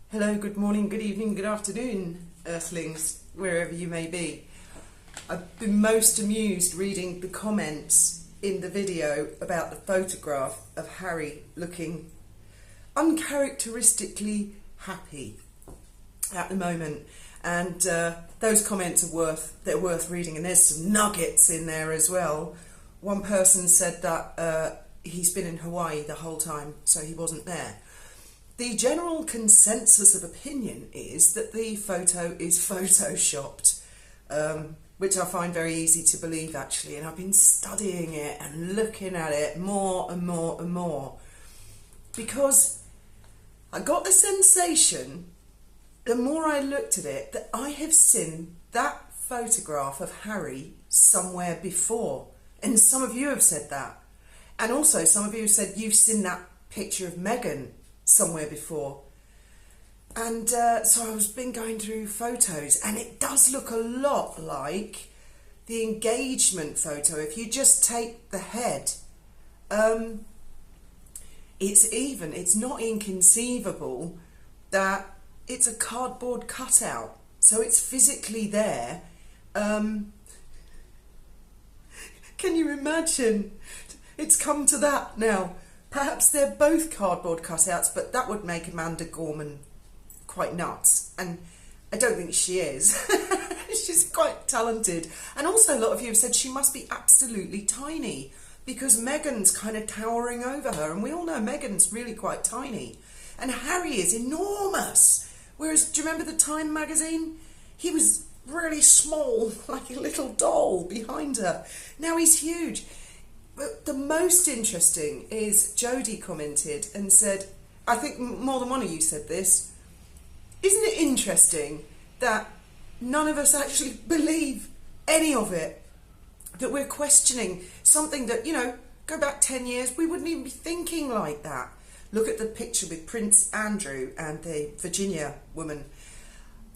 Hello, good morning, good evening, good afternoon, Earthlings, wherever you may be. I've been most amused reading the comments in the video about the photograph of Harry looking uncharacteristically happy at the moment. And those comments are worth reading, and there's some nuggets in there as well. One person said that he's been in Hawaii the whole time, so he wasn't there. The general consensus of opinion is that the photo is photoshopped, which I find very easy to believe actually, and I've been studying it and looking at it more and more and more, because I got the sensation, the more I looked at it, that I have seen that photograph of Harry somewhere before, and some of you have said that, and also some of you have said you've seen that picture of Meghan somewhere before. And so I was been going through photos, and it does look a lot like the engagement photo. If you just take the head, it's not inconceivable that it's a cardboard cutout, so it's physically there. Can you imagine? It's come to that now. Perhaps they're both cardboard cutouts, but that would make Amanda Gorman quite nuts. And I don't think she is. She's quite talented. And also a lot of you have said she must be absolutely tiny, because Meghan's kind of towering over her. And we all know Meghan's really quite tiny. And Harry is enormous. Whereas, do you remember the Time magazine? He was really small, like a little doll behind her. Now he's huge. But the most interesting is Jodie commented and said, I think more than one of you said this, isn't it interesting that none of us actually believe any of it? That we're questioning something that, go back 10 years, we wouldn't even be thinking like that. Look at the picture with Prince Andrew and the Virginia woman.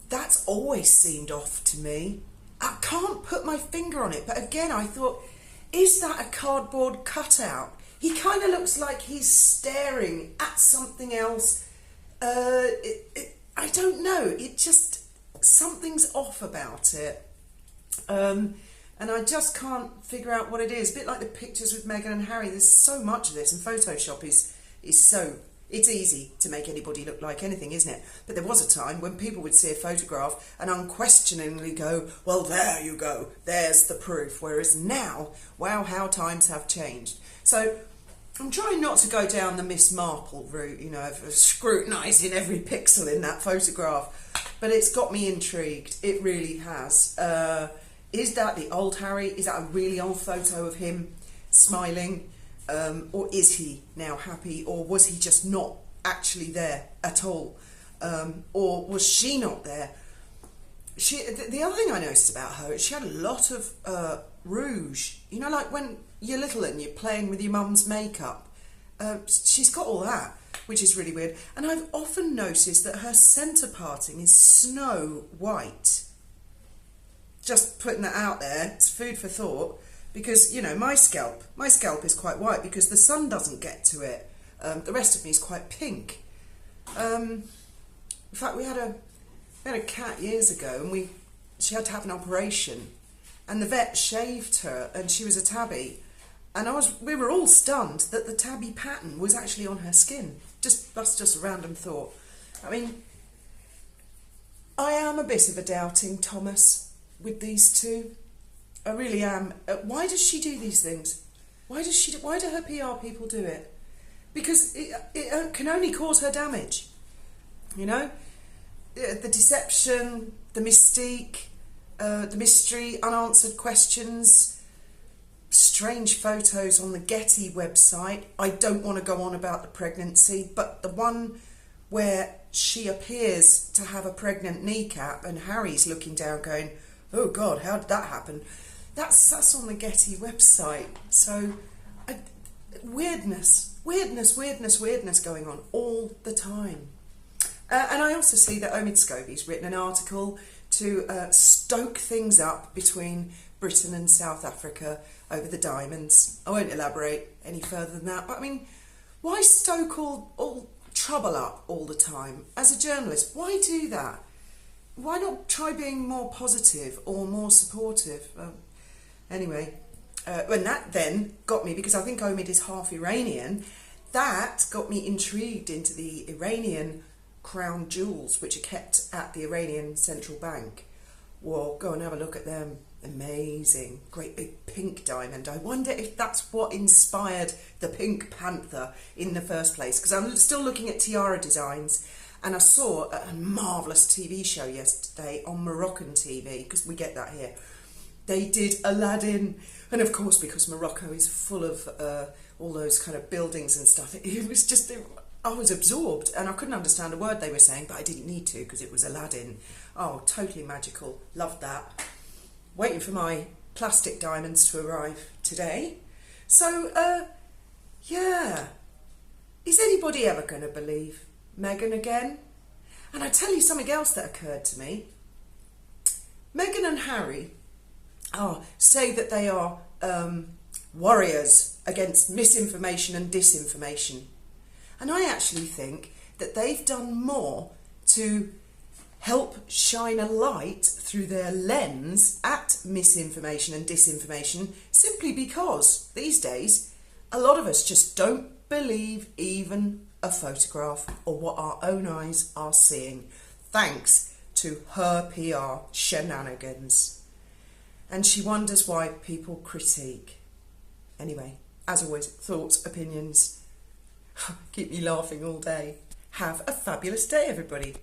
That's always seemed off to me. I can't put my finger on it, but again, I thought, is that a cardboard cutout? He kind of looks like he's staring at something else. I don't know. It just, something's off about it. And I just can't figure out what it is. A bit like the pictures with Meghan and Harry. There's so much of this, and Photoshop is so... It's easy to make anybody look like anything, isn't it? But there was a time when people would see a photograph and unquestioningly go, well, there you go, there's the proof. Whereas now, wow, how times have changed. So I'm trying not to go down the Miss Marple route, of scrutinising every pixel in that photograph. But it's got me intrigued. It really has. Is that the old Harry? Is that a really old photo of him smiling? Or is he now happy, or was he just not actually there at all, or was she not there? The other thing I noticed about her is she had a lot of rouge, like when you're little and you're playing with your mum's makeup. She's got all that, which is really weird. And I've often noticed that her centre parting is snow white. Just putting that out there, it's food for thought. Because, my scalp is quite white because the sun doesn't get to it. The rest of me is quite pink. In fact, we had a cat years ago, and she had to have an operation, and the vet shaved her, and she was a tabby, and we were all stunned that the tabby pattern was actually on her skin. That's just a random thought. I mean, I am a bit of a doubting Thomas with these two. I really am. Why does she do these things? Why do her PR people do it? Because it can only cause her damage. The deception, the mystique, the mystery, unanswered questions, strange photos on the Getty website. I don't want to go on about the pregnancy, but the one where she appears to have a pregnant kneecap and Harry's looking down going, oh God, how did that happen? That's on the Getty website. So weirdness going on all the time. And I also see that Omid Scobie's written an article to stoke things up between Britain and South Africa over the diamonds. I won't elaborate any further than that, but I mean, why stoke all trouble up all the time. As a journalist, why do that? Why not try being more positive or more supportive? Anyway, and that then got me, because I think Omid is half Iranian, that got me intrigued into the Iranian crown jewels, which are kept at the Iranian Central Bank. Well, go and have a look at them. Amazing. Great big pink diamond. I wonder if that's what inspired the Pink Panther in the first place, because I'm still looking at tiara designs, and I saw a marvellous TV show yesterday on Moroccan TV, because we get that here. They did Aladdin, and of course, because Morocco is full of all those kind of buildings and stuff, it was just, I was absorbed, and I couldn't understand a word they were saying, but I didn't need to, because it was Aladdin. Oh, totally magical. Loved that. Waiting for my plastic diamonds to arrive today. So, yeah. Is anybody ever going to believe Meghan again? And I tell you something else that occurred to me. Meghan and Harry say that they are warriors against misinformation and disinformation. And I actually think that they've done more to help shine a light through their lens at misinformation and disinformation, simply because these days a lot of us just don't believe even a photograph or what our own eyes are seeing, thanks to her PR shenanigans. And she wonders why people critique. Anyway, as always, thoughts, opinions, keep me laughing all day. Have a fabulous day, everybody.